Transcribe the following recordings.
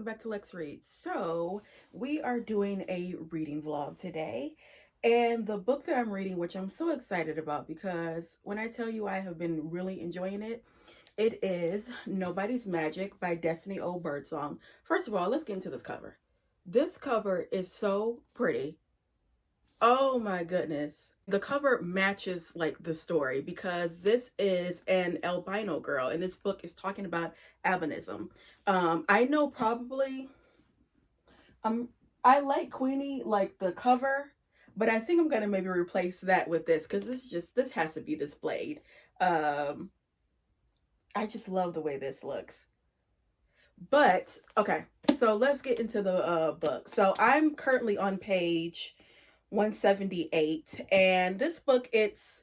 back to Lex Reads. So, we are doing a reading vlog today. And the book that I'm reading, which I'm so excited about because when I tell you I have been really enjoying it, it is Nobody's Magic by Destiny O. Birdsong. First of all, let's get into this cover. This cover is so pretty. Oh my goodness. The cover matches like the story because this is an albino girl and this book is talking about albinism. I know probably I like Queenie like the cover, but I think I'm gonna maybe replace that with this because this has to be displayed. Um I just love the way this looks. But okay, so let's get into the book. So I'm currently on page 178, and this book it's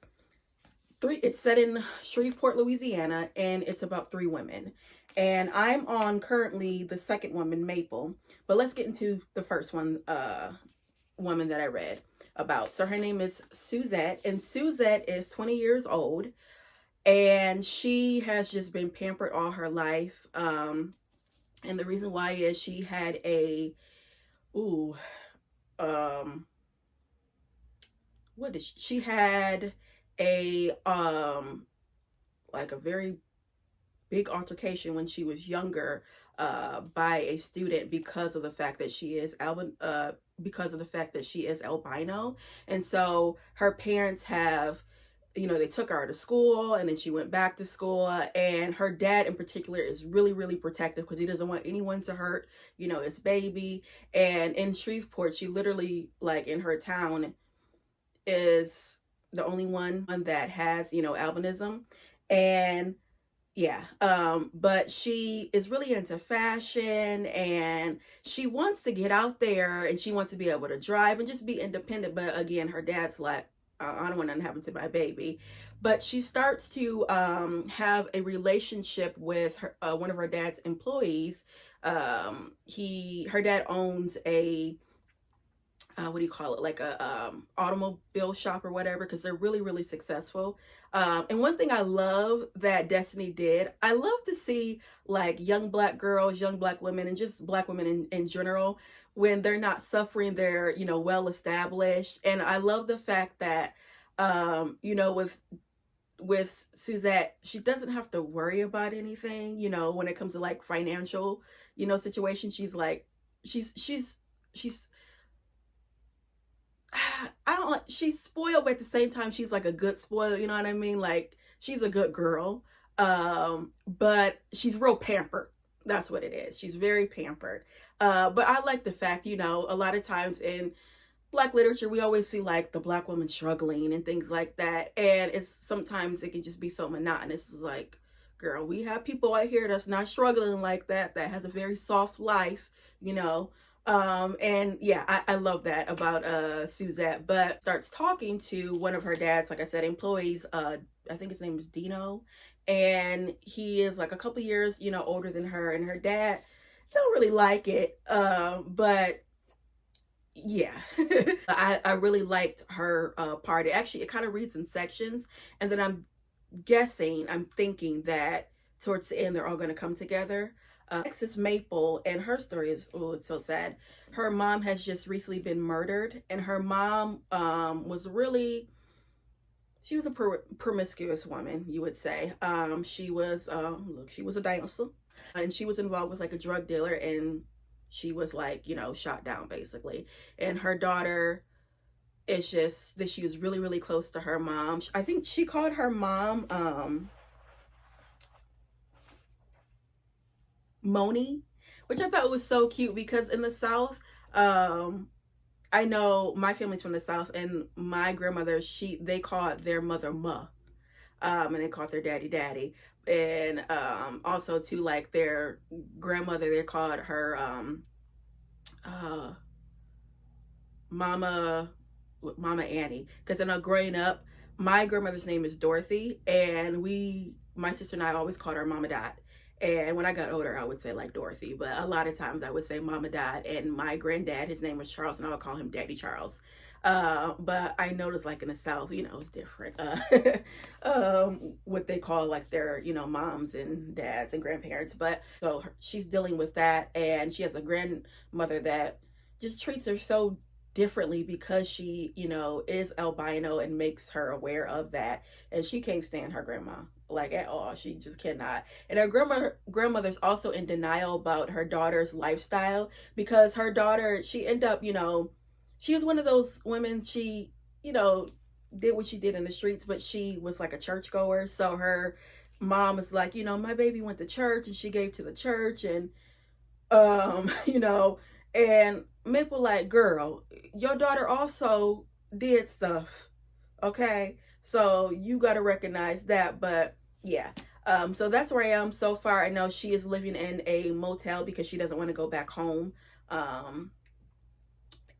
set in Shreveport, Louisiana, and it's about three women. And I'm on currently the second woman, Maple. But let's get into the first woman that I read about. So her name is Suzette, and Suzette is 20 years old, and she has just been pampered all her life. And the reason why is she had a she had a like a very big altercation when she was younger by a student because of the fact that she is albino. And so her parents have, they took her to school and then she went back to school, and her dad in particular is really, really protective because he doesn't want anyone to hurt, his baby. And in Shreveport, she literally, like, in her town is the only one that has, albinism. And yeah, but she is really into fashion and she wants to get out there and she wants to be able to drive and just be independent. But again, her dad's like, I don't want nothing to happen to my baby. But she starts to have a relationship with one of her dad's employees. Her dad owns a what do you call it, like a automobile shop or whatever, because they're really, really successful. And one thing I love that Destiny did, I love to see like young black girls, young black women, and just black women in general, when they're not suffering, they're, well established. And I love the fact that with Suzette, she doesn't have to worry about anything, when it comes to like financial, situations. She's like, she's I don't like, she's spoiled, but at the same time, she's like a good spoiled, you know what I mean? Like, she's a good girl. But she's real pampered. That's what it is. She's very pampered. But I like the fact, a lot of times in Black literature, we always see like the Black woman struggling and things like that. And sometimes it can just be so monotonous. It's like, girl, we have people out here that's not struggling like that has a very soft life, and yeah, I love that about Suzette. But starts talking to one of her dad's, like I said, employees. I think his name is Dino, and he is like a couple years older than her, and her dad don't really like it. But yeah, I really liked her part. It kind of reads in sections, and then I'm thinking that towards the end they're all going to come together. Next is Maple, and her story is, oh, it's so sad. Her mom has just recently been murdered, and her mom she was a promiscuous woman, you would say. She was a dancer, and she was involved with like a drug dealer, and she was like, shot down basically. And her daughter, it's just that she was really, really close to her mom. I think she called her mom Moni, which I thought was so cute because in the South, I know my family's from the South, and my grandmother, they called their mother Ma, and they called their daddy. And also too, like their grandmother, they called her Mama Annie. Because I know growing up, my grandmother's name is Dorothy, and my sister and I always called her Mama Dot. And when I got older, I would say like Dorothy, but a lot of times I would say Mama Dot. And my granddad, his name was Charles, and I would call him Daddy Charles. But I noticed like in the South, you know, it's different. What they call like their, you know, moms and dads and grandparents. But so she's dealing with that, and she has a grandmother that just treats her so differently because she, you know, is albino and makes her aware of that. And she can't stand her grandma like at all. She just cannot. And her grandmother's also in denial about her daughter's lifestyle, because her daughter, she ended up, you know, she was one of those women, she, you know, did what she did in the streets, but she was like a churchgoer. So her mom is like, you know, my baby went to church and she gave to the church, and you know, and Maple like, girl, your daughter also did stuff. Okay. So you gotta recognize that. But yeah. So that's where I am so far. I know she is living in a motel because she doesn't want to go back home.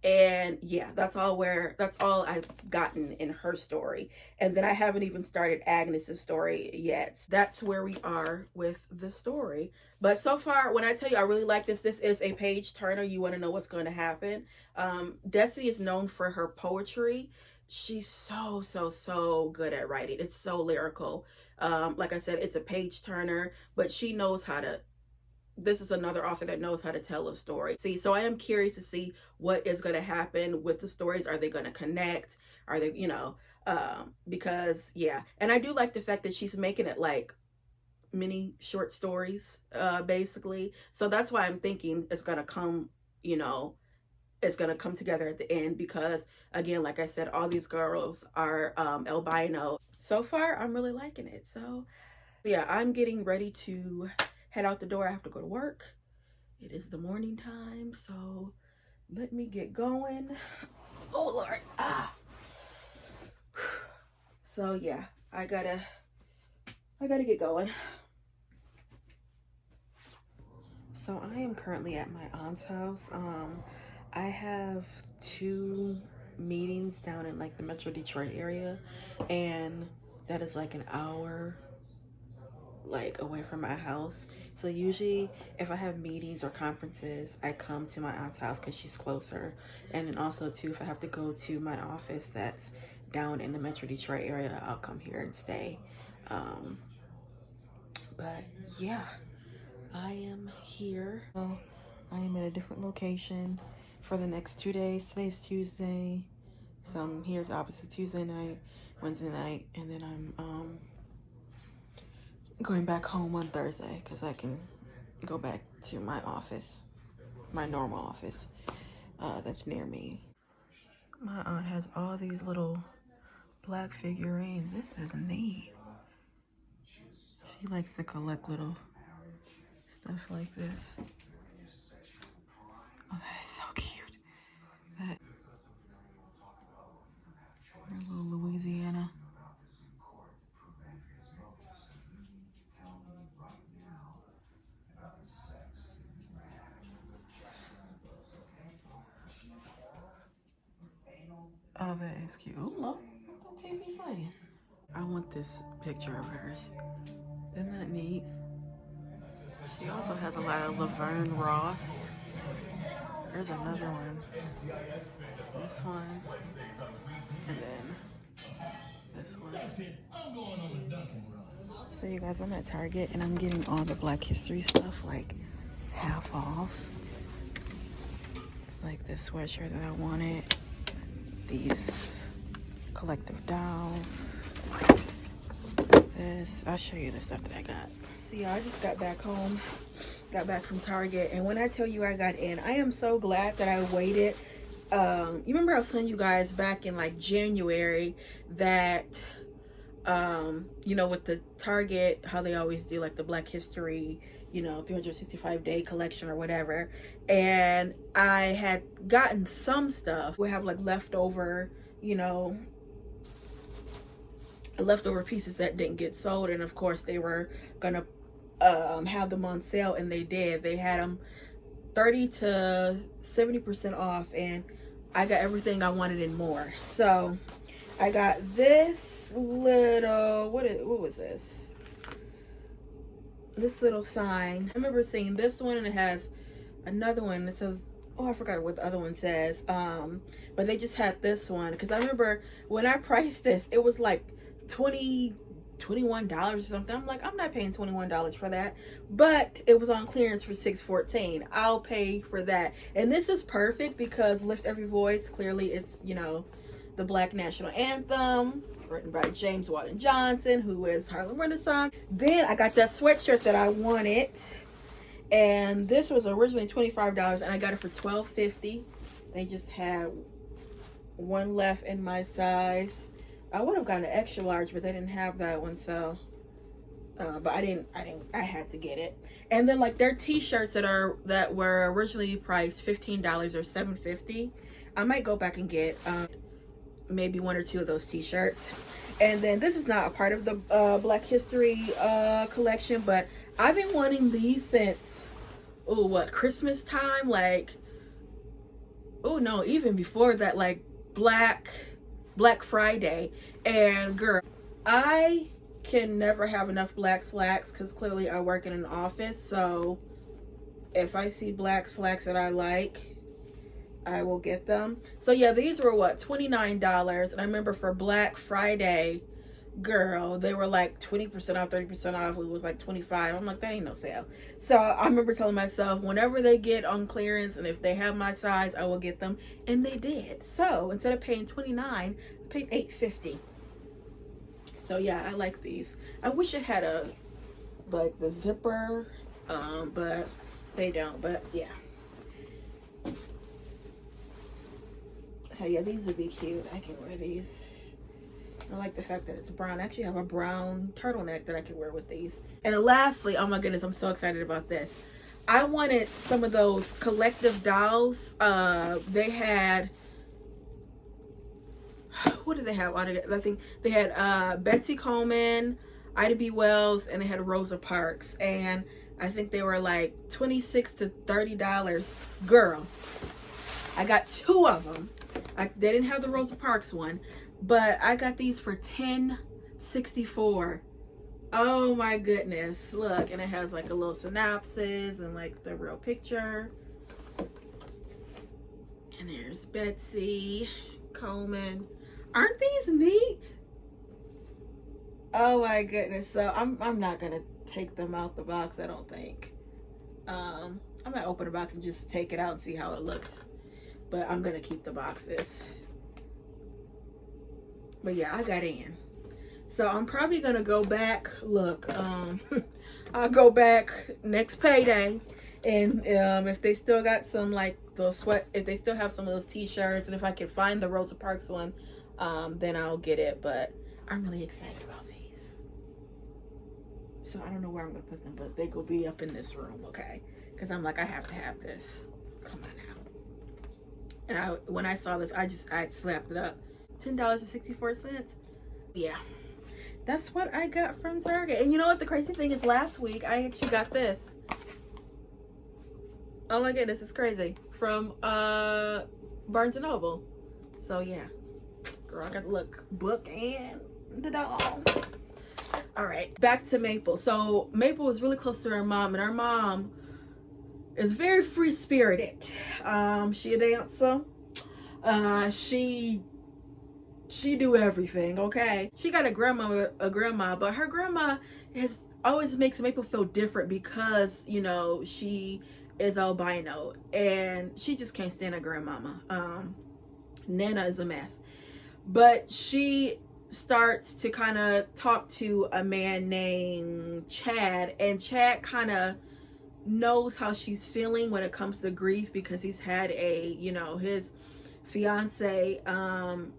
And yeah, that's all I've gotten in her story. And then I haven't even started Agnes's story yet. That's where we are with the story. But so far, when I tell you I really like this is a page turner. You want to know what's going to happen. Destiny is known for her poetry. She's so good at writing. It's so lyrical. Like I said, it's a page turner, but she knows how to, this is another author that knows how to tell a story. See, so I am curious to see what is going to happen with the stories. Are they going to connect? Are they, you know, because yeah. And I do like the fact that she's making it like mini short stories, basically. So that's why I'm thinking it's going to come, you know, it's going to come together at the end, because again, like I said, all these girls are albino. So far, I'm really liking it. So yeah, I'm getting ready to head out the door. I have to go to work. It is the morning time, so let me get going. Oh Lord. So yeah, I gotta get going. So I am currently at my aunt's house. I have 2 meetings down in like the Metro Detroit area, and that is like an hour like away from my house. So usually if I have meetings or conferences, I come to my aunt's house because she's closer. And then also too, if I have to go to my office that's down in the Metro Detroit area, I'll come here and stay. But yeah, I am here. So I am at a different location for the next 2 days. Today's Tuesday, so I'm here opposite Tuesday night, Wednesday night, and then I'm going back home on Thursday because I can go back to my office, my normal office, that's near me. My aunt has all these little black figurines. This is neat. She likes to collect little stuff like this. Oh, that is so cute. That little Louisiana. Oh, that is cute. Oh, look, what TV's saying? I want this picture of hers. Isn't that neat? She also has a lot of Laverne Ross. There's another one. This one. And then this one. So you guys, I'm at Target and I'm getting all the Black History stuff like half off. Like this sweatshirt that I wanted. These collective dolls. This, I'll show you the stuff that I got. So yeah, I just got back home. Got back from Target, and when I tell you I got in, I am so glad that I waited. You remember I was telling you guys back in like January that you know, with the Target, how they always do like the Black History, you know, 365-day collection or whatever, and I had gotten some stuff. We have like leftover, you know, leftover pieces that didn't get sold, and of course they were gonna have them on sale, and they did. They had them 30 to 70% off, and I got everything I wanted and more. So I got this little, what was this? This little sign. I remember seeing this one, and it has another one that says Oh, I forgot what the other one says. But they just had this one because I remember when I priced this, it was like 20 $21 or something. I'm like, I'm not paying $21 for that, but it was on clearance for $6.14. I'll pay for that. And this is perfect because Lift Every Voice, clearly it's, you know, the Black National Anthem, written by James Weldon Johnson, who is Harlem Renaissance. Then I got that sweatshirt that I wanted, and this was originally $25, and I got it for $12.50. They just had one left in my size. I would have gotten an extra large, but they didn't have that one, so but I had to get it. And then like their t-shirts that were originally priced $15 or $7.50, I might go back and get maybe one or two of those t-shirts. And then this is not a part of the Black History collection, but I've been wanting these since Christmas time, like no, even before that, like Black Friday. And girl, I can never have enough black slacks because clearly I work in an office, so if I see black slacks that I like, I will get them. So yeah, these were what, $29, and I remember for Black Friday, girl, they were like 20% off, 30% off. It was like 25. I'm like, that ain't no sale. So I remember telling myself, whenever they get on clearance and if they have my size, I will get them, and they did. So instead of paying $29, I paid $8.50. So yeah, I like these. I wish it had a like the zipper, but they don't. But yeah. So yeah, these would be cute. I can wear these. I like the fact that it's brown. I actually have a brown turtleneck that I can wear with these. And lastly, oh my goodness, I'm so excited about this. I wanted some of those collective dolls. They had, what did they have? I think they had Betsy Coleman, Ida B. Wells, and they had Rosa Parks. And I think they were like $26 to $30. Girl, I got two of them. They didn't have the Rosa Parks one, but I got these for $10.64. Oh my goodness. Look, and it has like a little synopsis and like the real picture. And there's Betsy Coleman. Aren't these neat? Oh my goodness. So I'm not gonna take them out the box, I don't think. I might open the box and just take it out and see how it looks. But I'm gonna keep the boxes. But yeah, I got in. So I'm probably gonna go back. Look, I'll go back next payday, and if they still got some like those if they still have some of those t-shirts, and if I can find the Rosa Parks one, then I'll get it. But I'm really excited about these. So I don't know where I'm gonna put them, but they will be up in this room, okay? Because I'm like, I have to have this. Come on now. And when I saw this, I slapped it up. $10.64. Yeah, that's what I got from Target. And you know what the crazy thing is, last week I actually got this. Oh my goodness, it's crazy. From Barnes & Noble. So yeah, girl, I got to look, book and the doll. All right, back to Maple. So Maple was really close to her mom, and her mom is very free-spirited. She a dancer. She do everything, okay? She got a grandma, but her grandma always makes Maple feel different because, you know, she is albino and she just can't stand her grandmama. Nana is a mess. But she starts to kind of talk to a man named Chad, and Chad kind of knows how she's feeling when it comes to grief because he's had his fiance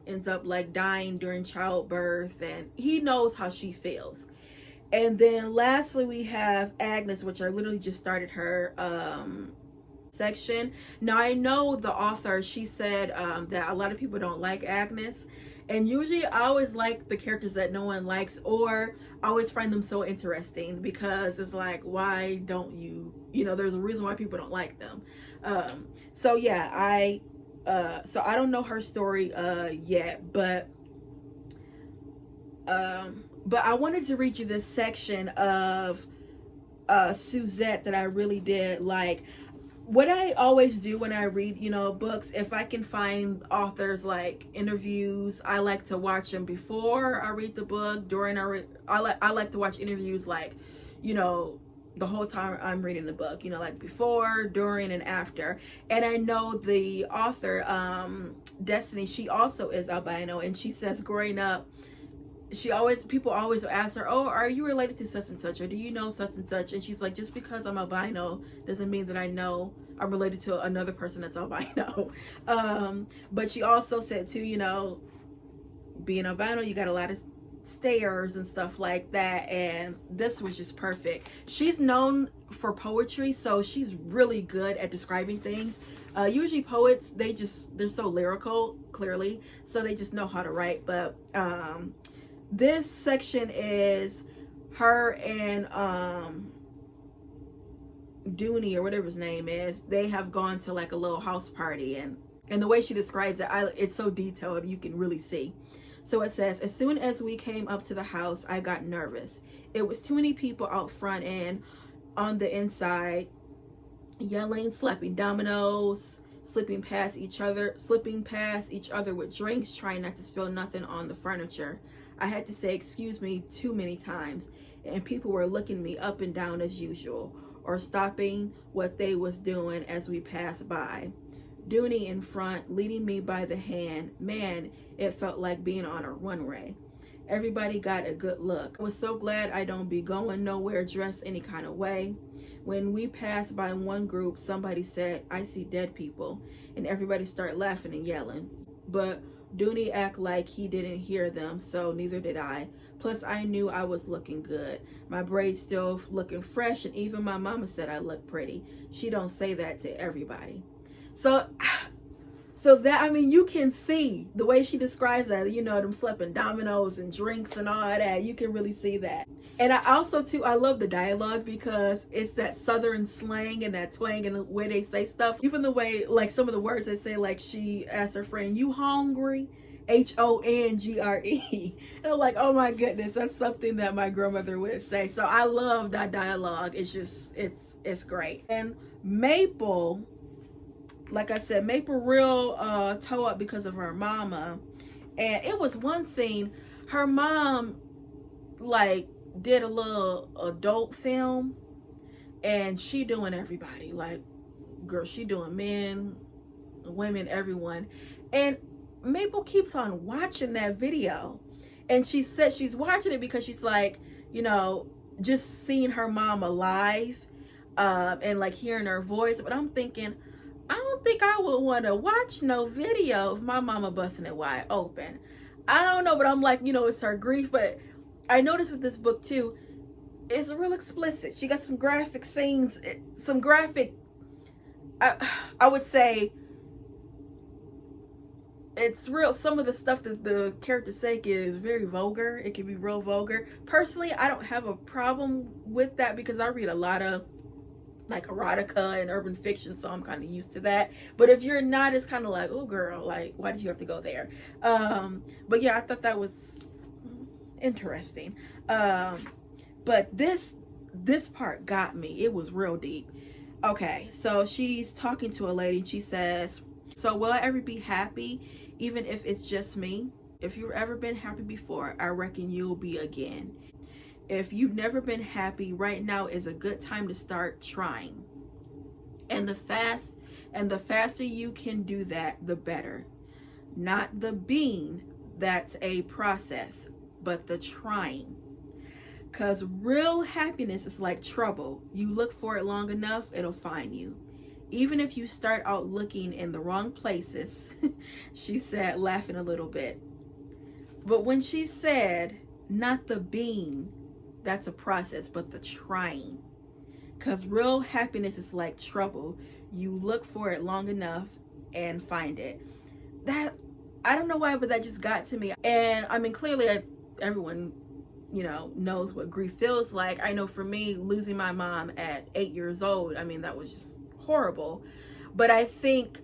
ends up like dying during childbirth, and he knows how she feels. And then lastly we have Agnes, which I literally just started her section. Now I know the author, she said that a lot of people don't like Agnes, and usually I always like the characters that no one likes, or I always find them so interesting because it's like, why don't you know, there's a reason why people don't like them. So yeah, so I don't know her story yet, but I wanted to read you this section of Suzette that I really did like. what I always do when I read, books, if I can find authors like interviews, I like to watch them before I read the book. During I like to watch interviews like, you know, the whole time I'm reading the book, like before, during, and after. And I know the author, Destiny, she also is albino, and she says growing up, people always ask her, oh, are you related to such and such, or do you know such and such? And she's like, just because I'm albino doesn't mean that I know I'm related to another person that's albino. But she also said too, being albino, you got a lot of stairs and stuff like that, and this was just perfect. She's known for poetry, so she's really good at describing things. Usually poets, they're so lyrical, clearly, so they just know how to write. But this section is her and Dooney, or whatever his name is. They have gone to like a little house party, and the way she describes it, it's so detailed, you can really see. So it says, as soon as we came up to the house, I got nervous. It was too many people out front, and on the inside, yelling, slapping dominoes, slipping past each other with drinks, trying not to spill nothing on the furniture. I had to say excuse me too many times, and people were looking me up and down as usual, or stopping what they was doing as we passed by. Dooney in front, leading me by the hand. Man, it felt like being on a runway. Everybody got a good look. I was so glad I don't be going nowhere dressed any kind of way. When we passed by one group, somebody said, I see dead people, and everybody started laughing and yelling. But Dooney act like he didn't hear them, so neither did I. Plus, I knew I was looking good. My braids still looking fresh, and even my mama said I look pretty. She don't say that to everybody. So that, I mean, you can see the way she describes that, them slapping dominoes and drinks and all that. You can really see that. And I also, too, I love the dialogue because it's that southern slang and that twang and the way they say stuff. Even the way, like, some of the words they say, like she asked her friend, you hungry? Hongre. And I'm like, oh my goodness, that's something that my grandmother would say. So I love that dialogue. It's just, it's great. And Maple, like I said, Maple real toe up because of her mama. And it was one scene, her mom like did a little adult film, and she doing everybody, like, girl, she doing men, women, everyone. And Maple keeps on watching that video, and she said she's watching it because she's like, just seeing her mom alive, and like hearing her voice. But I'm thinking, I don't think I would want to watch no video of my mama busting it wide open. I don't know, but I'm like, it's her grief. But I noticed with this book too, it's real explicit. She got some graphic scenes, some graphic, I would say it's real. Some of the stuff that the characters say is very vulgar. It can be real vulgar. Personally, I don't have a problem with that because I read a lot of like erotica and urban fiction, so I'm kind of used to that. But if you're not, it's kind of like, oh girl, like, why did you have to go there? But yeah, I thought that was interesting. But this part got me. It was real deep. Okay, so she's talking to a lady, and she says, so will I ever be happy, even if it's just me? If you've ever been happy before, I reckon you'll be again. If you've never been happy, right now is a good time to start trying. And the faster you can do that, the better. Not the being, that's a process, but the trying. Because real happiness is like trouble. You look for it long enough, it'll find you. Even if you start out looking in the wrong places, she said, laughing a little bit. But when she said, not the being, that's a process, but the trying. Because real happiness is like trouble. You look for it long enough and find it. That, I don't know why, but that just got to me. And I mean, clearly everyone, knows what grief feels like. I know for me, losing my mom at 8 years old, I mean, that was just horrible. But I think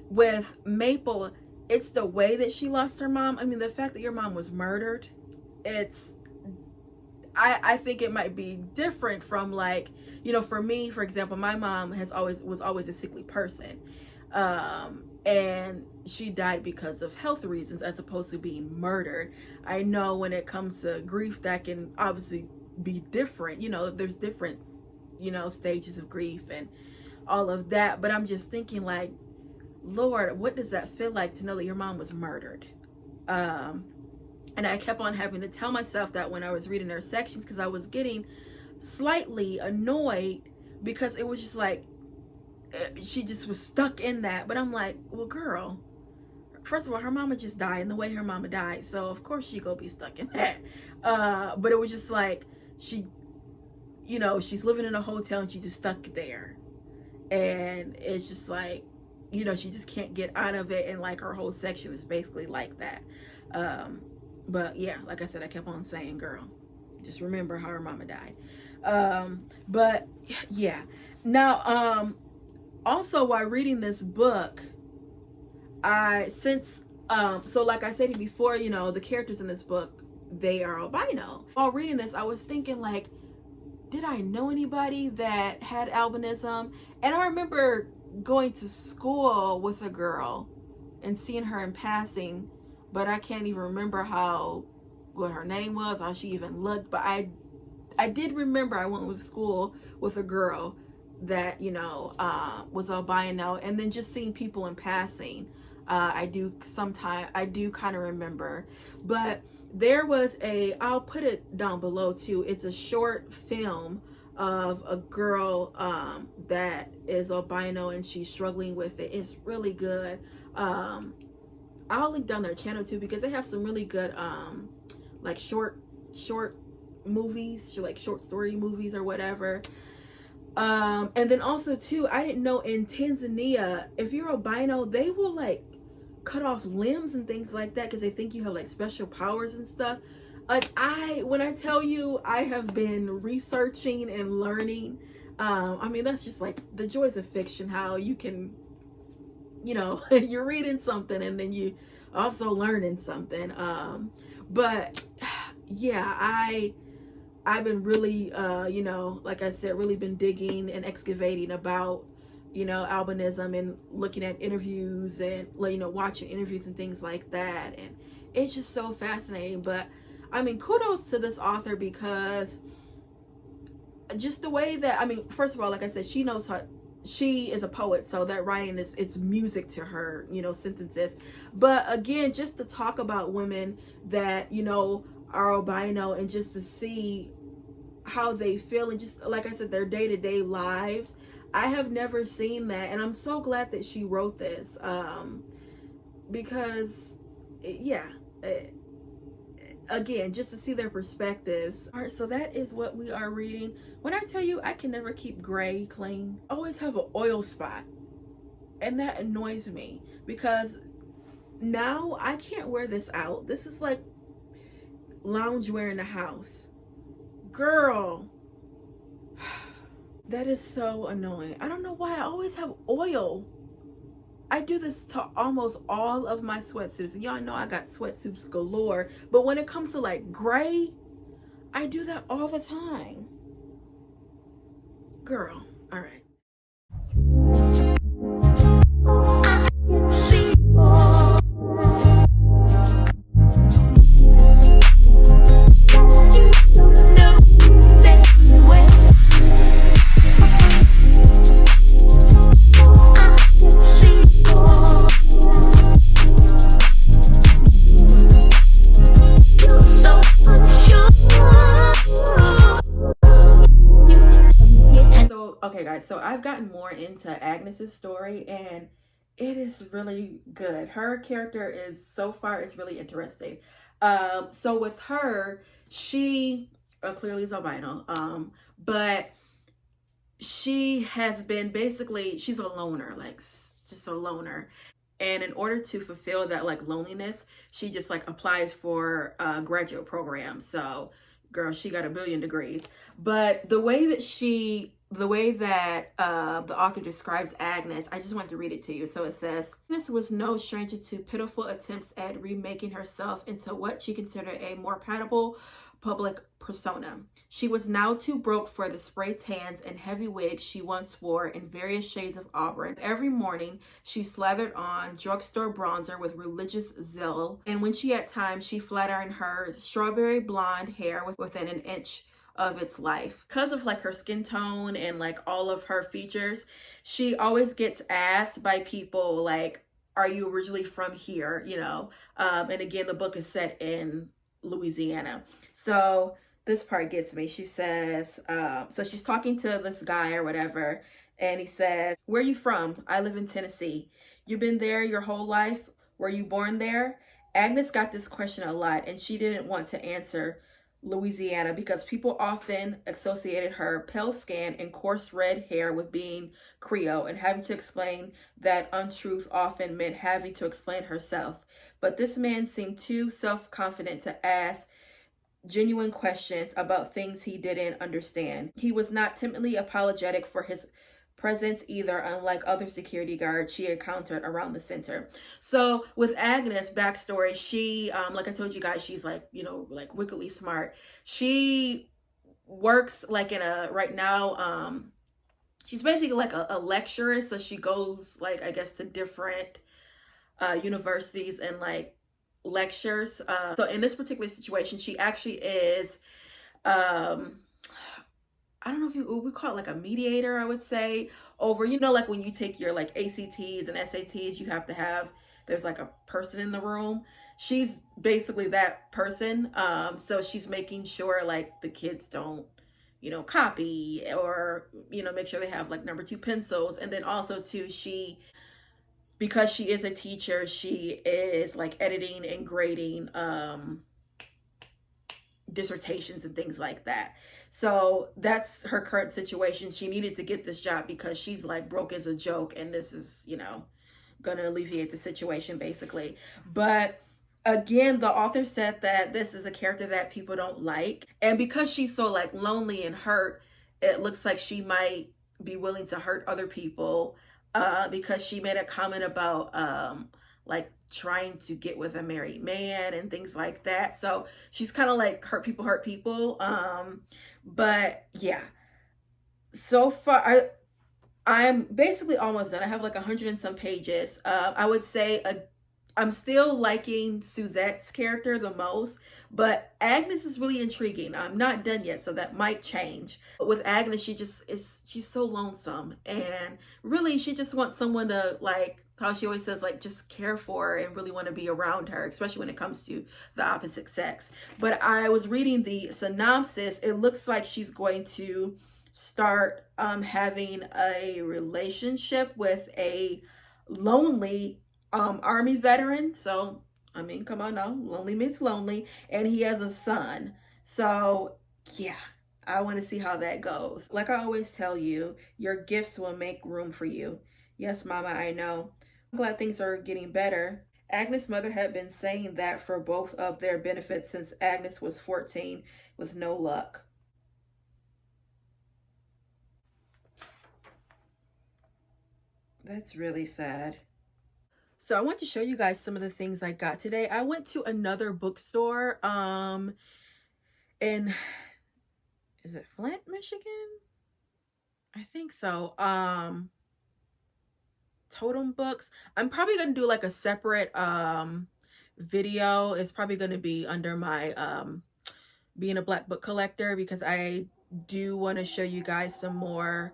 with Maple, it's the way that she lost her mom. I mean, the fact that your mom was murdered, I think it might be different from, like, you know, for me, for example, my mom was always a sickly person. And she died because of health reasons as opposed to being murdered. I know when it comes to grief, that can obviously be different. You know, there's different, you know, stages of grief and all of that. But I'm just thinking, like, Lord, what does that feel like to know that your mom was murdered? And I kept on having to tell myself that when I was reading her sections, because I was getting slightly annoyed because it was just like, she just was stuck in that. But I'm like, well, girl, first of all, her mama just died in the way her mama died, so of course she gonna be stuck in that. But it was just like, she, you know, she's living in a hotel and she just stuck there, and it's just like, you know, she just can't get out of it, and like her whole section is basically like that. But yeah, like I said, I kept on saying, girl, just remember how her mama died. But yeah. Now, also while reading this book, so like I said before, you know, the characters in this book, they are albino. While reading this, I was thinking, like, did I know anybody that had albinism? And I remember going to school with a girl and seeing her in passing, but I can't even remember what her name was, how she even looked. But I did remember I went to school with a girl that, you know, was albino, and then just seeing people in passing, I do kind of remember. But there was I'll put it down below too, it's a short film of a girl that is albino and she's struggling with it. It's really good. I'll link down their channel too, because they have some really good like short movies, like short story movies or whatever. And then also too, I didn't know in Tanzania, if you're albino, they will like cut off limbs and things like that because they think you have like special powers and stuff. Like, when I tell you, I have been researching and learning. I mean, that's just like the joys of fiction, how you can, you know, you're reading something and then you also learning something. But yeah, I've been really, you know, like I said, really been digging and excavating about, you know, albinism, and looking at interviews and, you know, watching interviews and things like that. And it's just so fascinating. But I mean, kudos to this author, because just the way that, I mean, first of all, like I said, she knows how, she is a poet, so that writing it's music to her, you know, sentences. But again, just to talk about women that, you know, are albino, and just to see how they feel, and just like I said, their day-to-day lives. I have never seen that, and I'm so glad that she wrote this, because yeah, again, just to see their perspectives. All right, so that is what we are reading. When I tell you I can never keep gray clean, I always have an oil spot, and that annoys me, because now I can't wear this out. This is like loungewear in the house, girl. That is so annoying. I don't know why I always have oil. I do this to almost all of my sweatsuits. Y'all know I got sweatsuits galore. But when it comes to like gray, I do that all the time. Girl, all right. Okay guys, so I've gotten more into Agnes's story, and it is really good. Her character is, so far, it's really interesting. So with her, she clearly is albino, but she has been, basically, she's a loner, like just a loner. And in order to fulfill that like loneliness, she just like applies for a graduate program. So girl, she got a billion degrees. But the way that she the way that the author describes Agnes, I just want to read it to you. So it says, Agnes was no stranger to pitiful attempts at remaking herself into what she considered a more palatable public persona. She was now too broke for the spray tans and heavy wigs she once wore in various shades of auburn. Every morning, she slathered on drugstore bronzer with religious zeal, and when she had time, she flat ironed her strawberry blonde hair within an inch of its life. Because of like her skin tone and like all of her features, she always gets asked by people like, are you originally from here? You know, and again, the book is set in Louisiana. So this part gets me. She says, so she's talking to this guy or whatever, and he says, where are you from? I live in Tennessee. You've been there your whole life? Were you born there? Agnes got this question a lot, and she didn't want to answer Louisiana because people often associated her pale skin and coarse red hair with being Creole, and having to explain that untruth often meant having to explain herself. But this man seemed too self-confident to ask genuine questions about things he didn't understand. He was not timidly apologetic for his presence either, unlike other security guards she encountered around the center. So with Agnes backstory, she like I told you guys, she's like, you know, like wickedly smart. She works like in a right now she's basically like a lecturer, so she goes like I guess to different universities and like lectures. So in this particular situation, she actually is I don't know if you we call it like a mediator, I would say, over, you know, like when you take your like ACTs and SATs, you have to have, there's like a person in the room. She's basically that person. So she's making sure like the kids don't, you know, copy, or, you know, make sure they have like number 2 pencils. And then also too, because she is a teacher, she is like editing and grading dissertations and things like that. So that's her current situation. She needed to get this job because she's like broke as a joke, and this is, you know, gonna alleviate the situation basically. But again, the author said that this is a character that people don't like, and because she's so like lonely and hurt, it looks like she might be willing to hurt other people, because she made a comment about like trying to get with a married man and things like that. So she's kind of like hurt people. But yeah, so far I'm basically almost done. I have like 100 and some pages. I would say I'm still liking Suzette's character the most, but Agnes is really intriguing. I'm not done yet, so that might change. But with Agnes, she's so lonesome, and really she just wants someone to, like how she always says, like just care for her and really want to be around her, especially when it comes to the opposite sex. But I was reading the synopsis. It looks like she's going to start having a relationship with a lonely army veteran. So I mean, come on now, lonely means lonely, and he has a son. So yeah, I want to see how that goes. Like I always tell you, your gifts will make room for you. Yes, mama, I know. I'm glad things are getting better. Agnes' mother had been saying that for both of their benefits since Agnes was 14 with no luck. That's really sad. So I want to show you guys some of the things I got today. I went to another bookstore in, is it Flint, Michigan? I think so. Totem Books. I'm probably going to do like a separate video. It's probably going to be under my being a Black book collector, because I do want to show you guys some more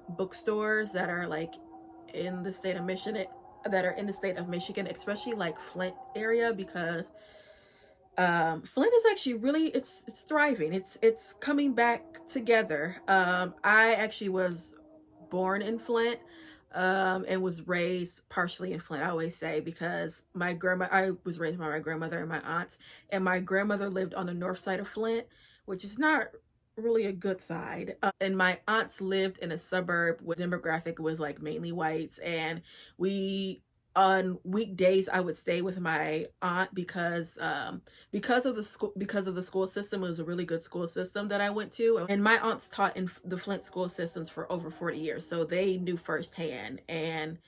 bookstores that are like in the state of Michigan, especially like Flint area, because Flint is actually really, it's thriving. It's coming back together. I actually was born in Flint, and was raised partially in Flint, I always say, because I was raised by my grandmother and my aunts, and my grandmother lived on the north side of Flint, which is not really a good side. And my aunts lived in a suburb where demographic was like mainly whites, and we on weekdays I would stay with my aunt because of the school system. It was a really good school system that I went to, and my aunts taught in the Flint school systems for over 40 years, so they knew firsthand. And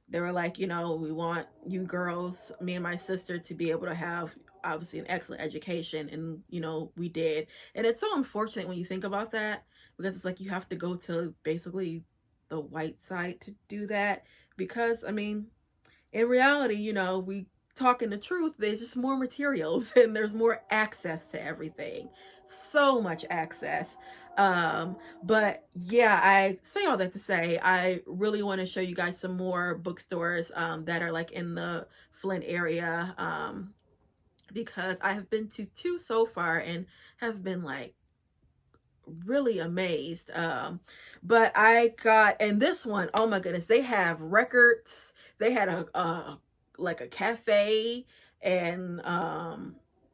they were like, you know, we want you girls, me and my sister, to be able to have obviously an excellent education. And, you know, we did. And it's so unfortunate when you think about that, because it's like you have to go to basically the white side to do that. Because, I mean, in reality, you know, we talking the truth, there's just more materials and there's more access to everything. So much access. But yeah, I say all that to say I really want to show you guys some more bookstores that are like in the Flint area, because I have been to 2 so far and have been like really amazed. But I got, and this one, oh my goodness, they have records. They had a like a cafe, and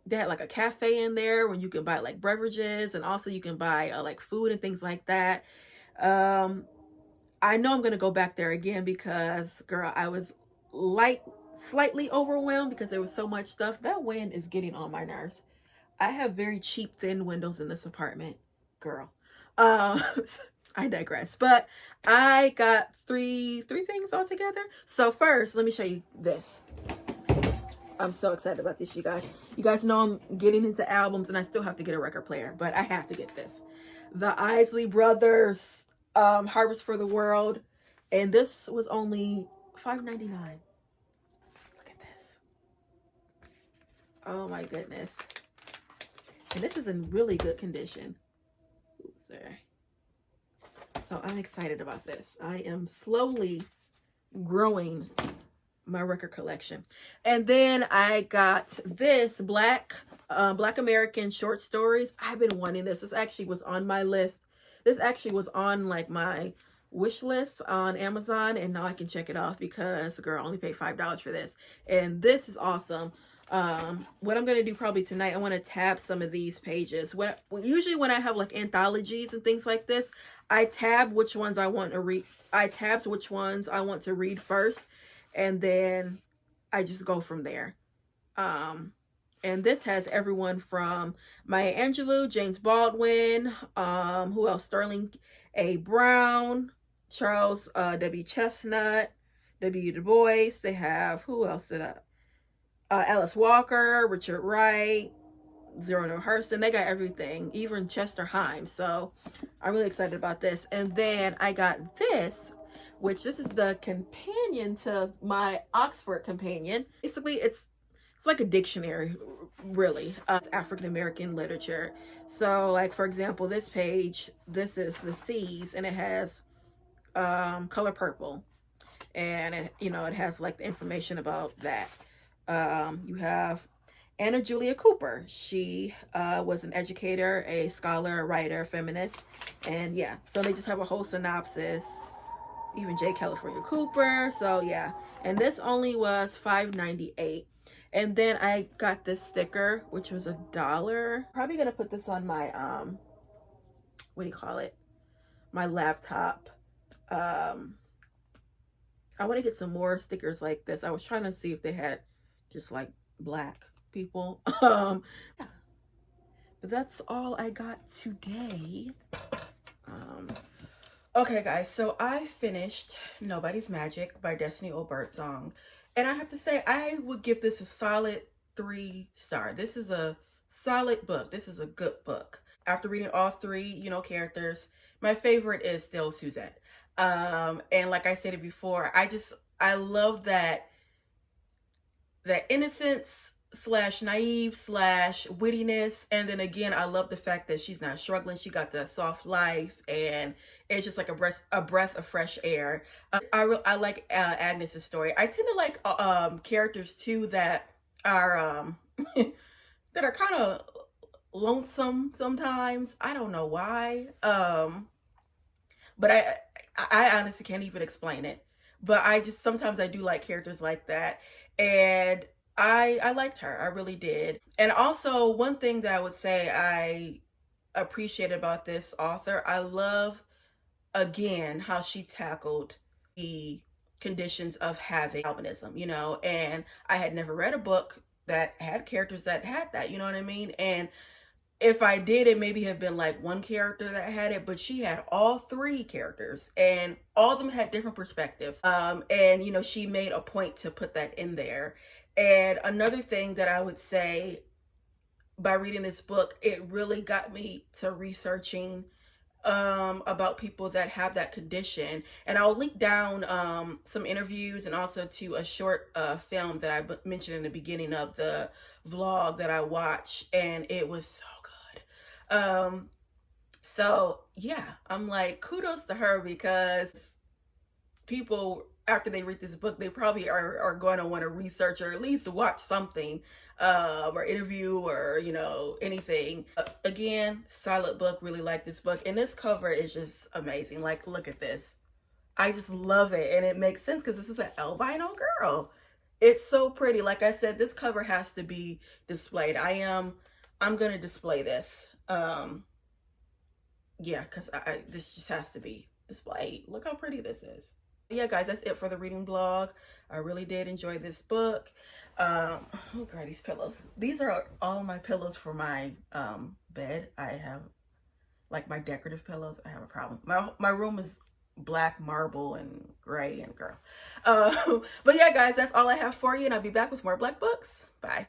they had like a cafe in there where you can buy like beverages, and also you can buy like food and things like that. I know I'm gonna go back there again because, girl, I was slightly overwhelmed because there was so much stuff. That wind is getting on my nerves. I have very cheap thin windows in this apartment, girl. Um, I digress. But I got three things all together. So first, let me show you this. I'm so excited about this, you guys. You guys know I'm getting into albums, and I still have to get a record player, but I have to get this. The Isley Brothers Harvest for the World, and this was only $5.99. Look at this. Oh my goodness. And this is in really good condition. Oops, sorry. So I'm excited about this. I am slowly growing my record collection. And then I got this Black American short stories. I've been wanting this. This actually was on my list. This actually was on like my wish list on Amazon, and now I can check it off because the girl only paid $5 for this. And this is awesome. What I'm gonna do probably tonight, I want to tab some of these pages. Usually when I have like anthologies and things like this, I tab which ones I want to read. I tabs which ones I want to read first, and then I just go from there. And this has everyone from Maya Angelou, James Baldwin, who else? Sterling A. Brown, Charles W. Chestnut, W. Du Bois. They have, who else did I? Alice Walker, Richard Wright, Zero No Hurston. They got everything, even Chester Himes. So I'm really excited about this. And then I got this, which this is the companion to my Oxford companion. Basically, it's like a dictionary, really. It's African American literature. So, like, for example, this page, this is the C's, and it has color purple, and it, you know, it has like the information about that. You have Anna Julia Cooper. She was an educator, a scholar, a writer, feminist, and yeah, so they just have a whole synopsis. Even J. California Cooper. So yeah, and this only was $5.98. And then I got this sticker, which was $1. Probably gonna put this on my what do you call it? My laptop. I want to get some more stickers like this. I was trying to see if they had just like black people. Yeah. But that's all I got today. Okay, guys, so I finished Nobody's Magic by Destiny O. Birdsong. And I have to say, I would give this a solid 3-star. This is a solid book. This is a good book. After reading all 3, you know, characters, my favorite is still Suzette. And like I said it before, I love that innocence / naive / wittiness. And then again, I love the fact that she's not struggling. She got the soft life, and it's just like a breath of fresh air. I like Agnes's story. I tend to like characters too that are that are kind of lonesome sometimes. I don't know why. But I honestly can't even explain it. But sometimes I do like characters like that. And I liked her. I really did. And also, one thing that I would say I appreciate about this author, I love, again, how she tackled the conditions of having albinism, you know, and I had never read a book that had characters that had that, you know what I mean? And if I did, it maybe have been like one character that had it, but she had all three characters and all of them had different perspectives. And you know, she made a point to put that in there. And another thing that I would say by reading this book, it really got me to researching about people that have that condition, and I'll link down some interviews and also to a short film that I mentioned in the beginning of the vlog that I watched, and it was so good. So yeah, I'm like, kudos to her, because people, after they read this book, they probably are going to want to research or at least watch something, or interview, or you know, anything. Again, solid book. Really like this book, and this cover is just amazing. Like, look at this. I just love it, and it makes sense because this is an albino girl. It's so pretty. Like I said, this cover has to be displayed. I'm gonna display this. Yeah, because this just has to be displayed. Look how pretty this is. Yeah, guys, that's it for the reading blog. I really did enjoy this book. Oh god, these pillows. These are all my pillows for my bed. I have like my decorative pillows. I have a problem. My room is black marble and gray, and girl. But yeah, guys, that's all I have for you, and I'll be back with more black books. Bye.